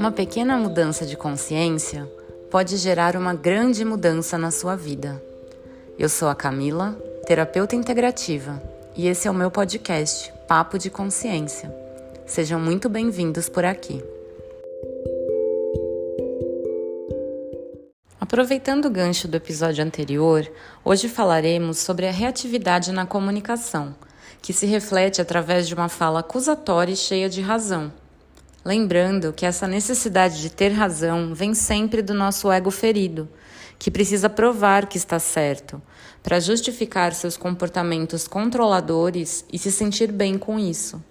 Uma pequena mudança de consciência pode gerar uma grande mudança na sua vida. Eu sou a Camila, terapeuta integrativa, e esse é o meu podcast, Papo de Consciência. Sejam muito bem-vindos por aqui. Aproveitando o gancho do episódio anterior, hoje falaremos sobre a reatividade na comunicação, que se reflete através de uma fala acusatória e cheia de razão. Lembrando que essa necessidade de ter razão vem sempre do nosso ego ferido, que precisa provar que está certo, para justificar seus comportamentos controladores e se sentir bem com isso.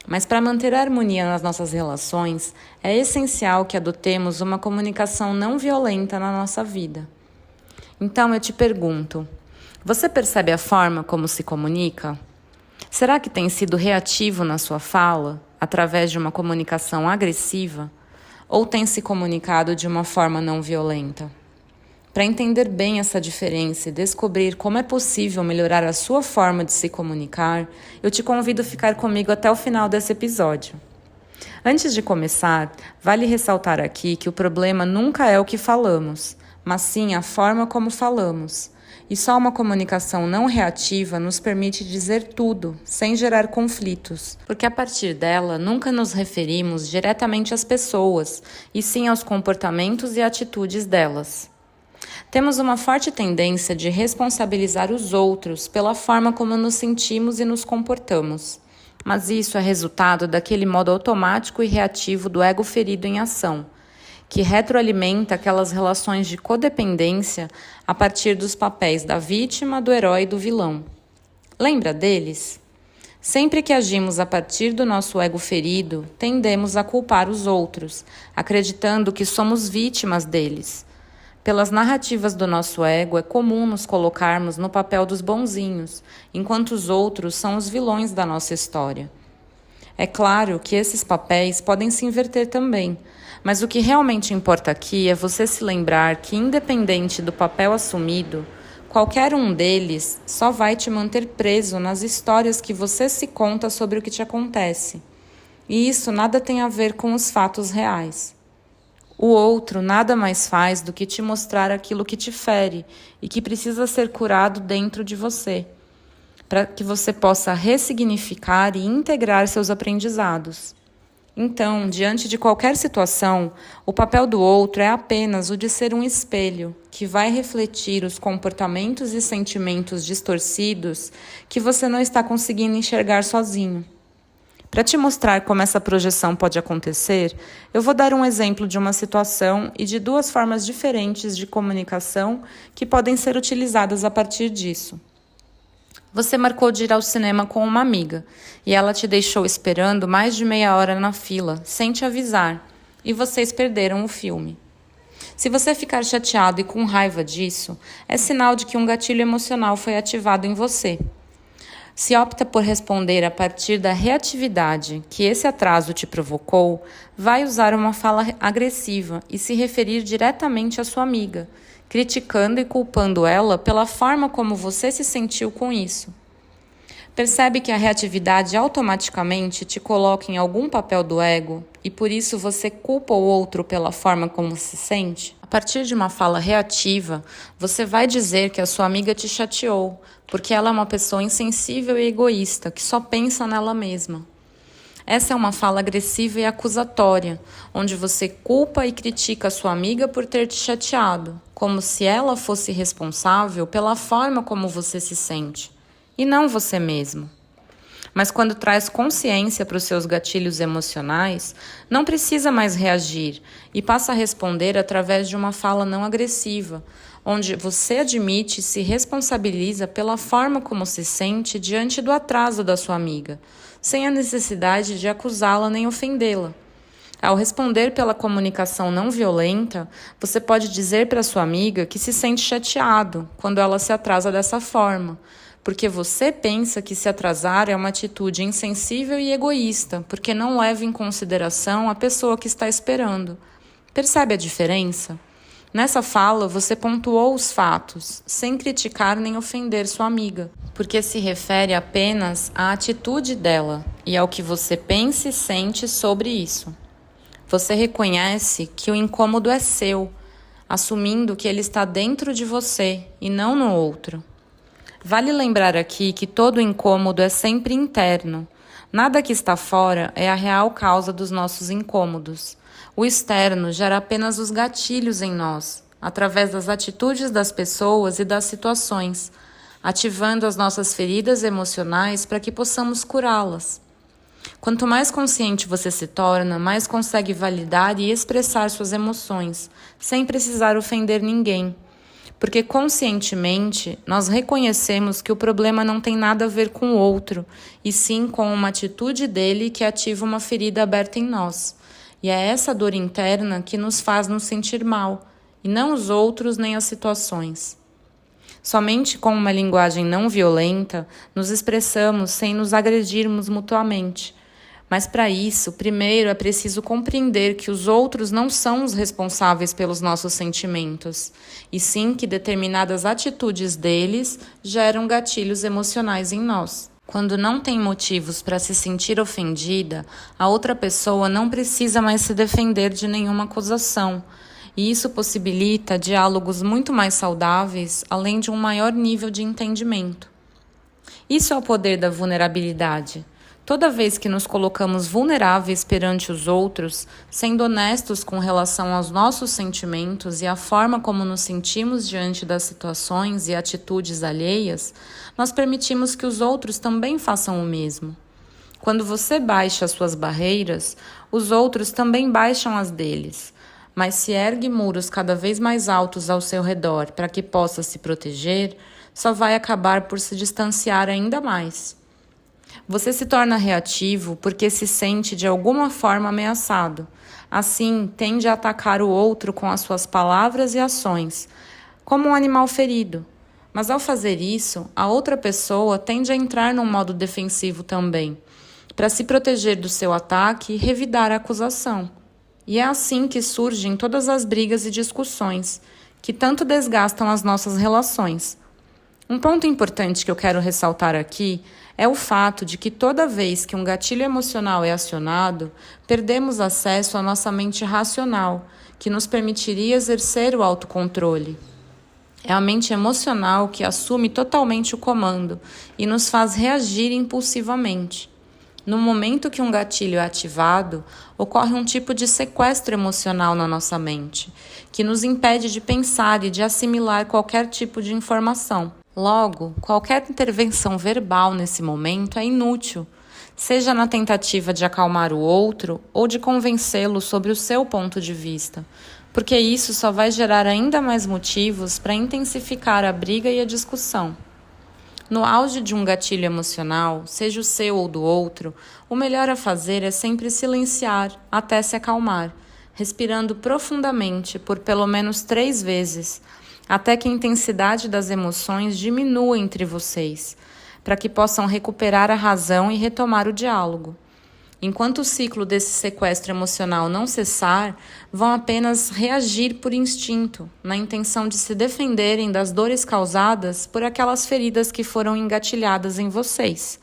Mas para manter a harmonia nas nossas relações, é essencial que adotemos uma comunicação não violenta na nossa vida. Então eu te pergunto, você percebe a forma como se comunica? Será que tem sido reativo na sua fala, através de uma comunicação agressiva, ou tem se comunicado de uma forma não violenta? Para entender bem essa diferença e descobrir como é possível melhorar a sua forma de se comunicar, eu te convido a ficar comigo até o final desse episódio. Antes de começar, vale ressaltar aqui que o problema nunca é o que falamos, mas sim a forma como falamos. E só uma comunicação não reativa nos permite dizer tudo, sem gerar conflitos, porque a partir dela nunca nos referimos diretamente às pessoas, e sim aos comportamentos e atitudes delas. Temos uma forte tendência de responsabilizar os outros pela forma como nos sentimos e nos comportamos, mas isso é resultado daquele modo automático e reativo do ego ferido em ação, que retroalimenta aquelas relações de codependência a partir dos papéis da vítima, do herói e do vilão. Lembra deles? Sempre que agimos a partir do nosso ego ferido, tendemos a culpar os outros, acreditando que somos vítimas deles. Pelas narrativas do nosso ego, é comum nos colocarmos no papel dos bonzinhos, enquanto os outros são os vilões da nossa história. É claro que esses papéis podem se inverter também, mas o que realmente importa aqui é você se lembrar que, independente do papel assumido, qualquer um deles só vai te manter preso nas histórias que você se conta sobre o que te acontece. E isso nada tem a ver com os fatos reais. O outro nada mais faz do que te mostrar aquilo que te fere e que precisa ser curado dentro de você, para que você possa ressignificar e integrar seus aprendizados. Então, diante de qualquer situação, o papel do outro é apenas o de ser um espelho, que vai refletir os comportamentos e sentimentos distorcidos que você não está conseguindo enxergar sozinho. Para te mostrar como essa projeção pode acontecer, eu vou dar um exemplo de uma situação e de duas formas diferentes de comunicação que podem ser utilizadas a partir disso. Você marcou de ir ao cinema com uma amiga e ela te deixou esperando mais de meia hora na fila, sem te avisar, e vocês perderam o filme. Se você ficar chateado e com raiva disso, é sinal de que um gatilho emocional foi ativado em você. Se opta por responder a partir da reatividade que esse atraso te provocou, vai usar uma fala agressiva e se referir diretamente à sua amiga, criticando e culpando ela pela forma como você se sentiu com isso. Percebe que a reatividade automaticamente te coloca em algum papel do ego e por isso você culpa o outro pela forma como se sente? A partir de uma fala reativa, você vai dizer que a sua amiga te chateou, porque ela é uma pessoa insensível e egoísta, que só pensa nela mesma. Essa é uma fala agressiva e acusatória, onde você culpa e critica a sua amiga por ter te chateado, como se ela fosse responsável pela forma como você se sente, e não você mesmo. Mas quando traz consciência para os seus gatilhos emocionais, não precisa mais reagir e passa a responder através de uma fala não agressiva, onde você admite e se responsabiliza pela forma como se sente diante do atraso da sua amiga, sem a necessidade de acusá-la nem ofendê-la. Ao responder pela comunicação não violenta, você pode dizer para sua amiga que se sente chateado quando ela se atrasa dessa forma, porque você pensa que se atrasar é uma atitude insensível e egoísta, porque não leva em consideração a pessoa que está esperando. Percebe a diferença? Nessa fala, você pontuou os fatos, sem criticar nem ofender sua amiga, porque se refere apenas à atitude dela e ao que você pensa e sente sobre isso. Você reconhece que o incômodo é seu, assumindo que ele está dentro de você e não no outro. Vale lembrar aqui que todo incômodo é sempre interno. Nada que está fora é a real causa dos nossos incômodos. O externo gera apenas os gatilhos em nós, através das atitudes das pessoas e das situações, ativando as nossas feridas emocionais para que possamos curá-las. Quanto mais consciente você se torna, mais consegue validar e expressar suas emoções, sem precisar ofender ninguém. Porque conscientemente nós reconhecemos que o problema não tem nada a ver com o outro, e sim com uma atitude dele que ativa uma ferida aberta em nós. E é essa dor interna que nos faz nos sentir mal, e não os outros nem as situações. Somente com uma linguagem não violenta nos expressamos sem nos agredirmos mutuamente. Mas para isso, primeiro é preciso compreender que os outros não são os responsáveis pelos nossos sentimentos, e sim que determinadas atitudes deles geram gatilhos emocionais em nós. Quando não tem motivos para se sentir ofendida, a outra pessoa não precisa mais se defender de nenhuma acusação, e isso possibilita diálogos muito mais saudáveis, além de um maior nível de entendimento. Isso é o poder da vulnerabilidade. Toda vez que nos colocamos vulneráveis perante os outros, sendo honestos com relação aos nossos sentimentos e à forma como nos sentimos diante das situações e atitudes alheias, nós permitimos que os outros também façam o mesmo. Quando você baixa as suas barreiras, os outros também baixam as deles, mas se ergue muros cada vez mais altos ao seu redor para que possa se proteger, só vai acabar por se distanciar ainda mais. Você se torna reativo porque se sente de alguma forma ameaçado. Assim, tende a atacar o outro com as suas palavras e ações, como um animal ferido. Mas ao fazer isso, a outra pessoa tende a entrar num modo defensivo também, para se proteger do seu ataque e revidar a acusação. E é assim que surgem todas as brigas e discussões, que tanto desgastam as nossas relações. Um ponto importante que eu quero ressaltar aqui é o fato de que toda vez que um gatilho emocional é acionado, perdemos acesso à nossa mente racional, que nos permitiria exercer o autocontrole. É a mente emocional que assume totalmente o comando e nos faz reagir impulsivamente. No momento que um gatilho é ativado, ocorre um tipo de sequestro emocional na nossa mente, que nos impede de pensar e de assimilar qualquer tipo de informação. Logo, qualquer intervenção verbal nesse momento é inútil, seja na tentativa de acalmar o outro ou de convencê-lo sobre o seu ponto de vista, porque isso só vai gerar ainda mais motivos para intensificar a briga e a discussão. No auge de um gatilho emocional, seja o seu ou do outro, o melhor a fazer é sempre silenciar até se acalmar, respirando profundamente por pelo menos 3 vezes, até que a intensidade das emoções diminua entre vocês, para que possam recuperar a razão e retomar o diálogo. Enquanto o ciclo desse sequestro emocional não cessar, vão apenas reagir por instinto, na intenção de se defenderem das dores causadas por aquelas feridas que foram engatilhadas em vocês.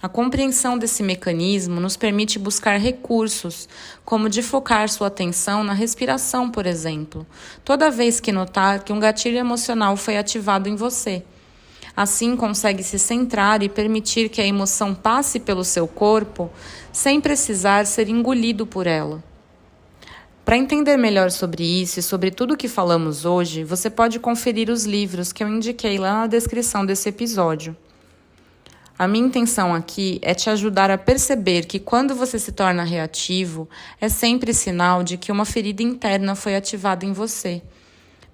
A compreensão desse mecanismo nos permite buscar recursos, como de focar sua atenção na respiração, por exemplo, toda vez que notar que um gatilho emocional foi ativado em você. Assim, consegue se centrar e permitir que a emoção passe pelo seu corpo sem precisar ser engolido por ela. Para entender melhor sobre isso e sobre tudo o que falamos hoje, você pode conferir os livros que eu indiquei lá na descrição desse episódio. A minha intenção aqui é te ajudar a perceber que quando você se torna reativo, é sempre sinal de que uma ferida interna foi ativada em você,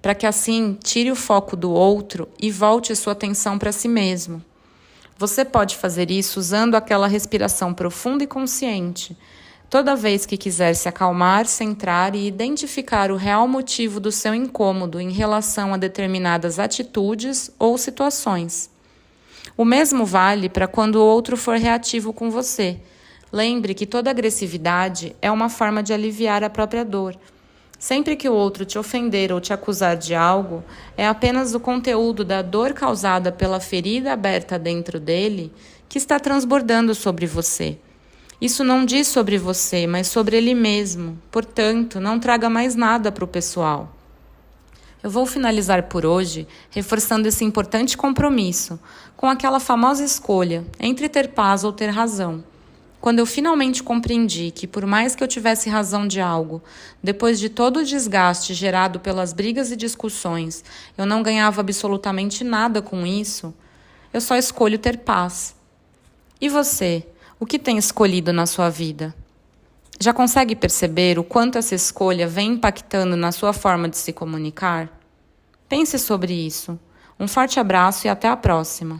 para que assim tire o foco do outro e volte sua atenção para si mesmo. Você pode fazer isso usando aquela respiração profunda e consciente, toda vez que quiser se acalmar, centrar e identificar o real motivo do seu incômodo em relação a determinadas atitudes ou situações. O mesmo vale para quando o outro for reativo com você. Lembre que toda agressividade é uma forma de aliviar a própria dor. Sempre que o outro te ofender ou te acusar de algo, é apenas o conteúdo da dor causada pela ferida aberta dentro dele que está transbordando sobre você. Isso não diz sobre você, mas sobre ele mesmo. Portanto, não traga mais nada para o pessoal. Eu vou finalizar por hoje reforçando esse importante compromisso, com aquela famosa escolha entre ter paz ou ter razão. Quando eu finalmente compreendi que, por mais que eu tivesse razão de algo, depois de todo o desgaste gerado pelas brigas e discussões, eu não ganhava absolutamente nada com isso, eu só escolho ter paz. E você? O que tem escolhido na sua vida? Já consegue perceber o quanto essa escolha vem impactando na sua forma de se comunicar? Pense sobre isso. Um forte abraço e até a próxima!